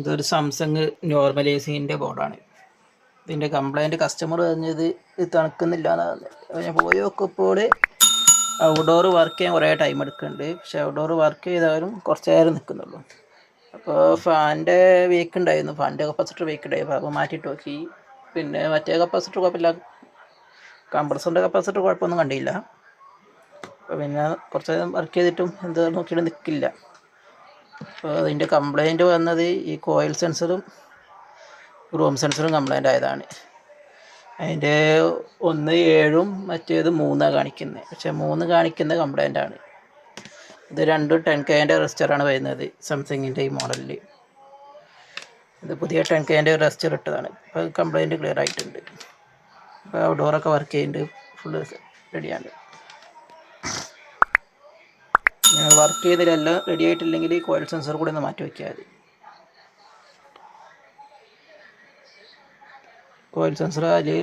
ഇതൊരു സാംസങ് നോർമലൈസിങ്ങിൻ്റെ ബോർഡാണ്. ഇതിൻ്റെ കംപ്ലൈൻറ്റ് കസ്റ്റമർ പറഞ്ഞത് ഇത് തണുക്കുന്നില്ല എന്നാണ്. ഞാൻ പോയി നോക്കിയപ്പോൾ ഔട്ട്ഡോർ വർക്ക് ചെയ്യാൻ കുറേ ടൈം എടുക്കുന്നുണ്ട്. പക്ഷേ ഔട്ട്ഡോർ വർക്ക് ചെയ്താലും കുറച്ച് നേരം നിൽക്കുന്നുള്ളൂ. അപ്പോൾ ഫാനിൻ്റെ വീക്ക് ഉണ്ടായിരുന്നു, ഫാനിൻ്റെ കപ്പാസിറ്റർ വീക്ക് ഉണ്ടായിരുന്നു. അപ്പോൾ മാറ്റിയിട്ട് നോക്കി. പിന്നെ മറ്റേ കപ്പാസിറ്റർ കുഴപ്പമില്ല, കംപ്രസറിൻ്റെ കപ്പാസിറ്റർ കുഴപ്പമൊന്നും കണ്ടില്ല. അപ്പോൾ പിന്നെ കുറച്ച് നേരം വർക്ക് ചെയ്തിട്ടും എന്താ നോക്കിയിട്ട് നിൽക്കില്ല. അപ്പോൾ അതിൻ്റെ കംപ്ലൈൻറ്റ് വന്നത് ഈ കോയിൽ സെൻസറും റൂം സെൻസറും കംപ്ലൈൻ്റ് ആയതാണ്. അതിൻ്റെ 1.7 മറ്റേത് 3 കാണിക്കുന്നത്. പക്ഷേ 3 കാണിക്കുന്ന കംപ്ലൈൻ്റ് ആണ്. ഇത് രണ്ടും 10K റെസിസ്റ്ററാണ് വരുന്നത് സാംസങ്ങിൻ്റെ ഈ മോഡലിൽ. ഇത് പുതിയ 10K റെസിസ്റ്റർ ഇട്ടതാണ്. ഇപ്പോൾ കംപ്ലൈൻറ്റ് ക്ലിയർ ആയിട്ടുണ്ട്. ഇപ്പോൾ ഔട്ട്ഡോറൊക്കെ വർക്ക് ചെയ്യുന്നുണ്ട്, ഫുള്ള് റെഡിയാണ്. വർക്ക് ചെയ്തതിലെല്ലാം റെഡി ആയിട്ടില്ലെങ്കിൽ കോയിൽ സെൻസർ കൂടി ഒന്ന് മാറ്റി വയ്ക്കാൽ മതി. കോയിൽ സെൻസർ അതിൽ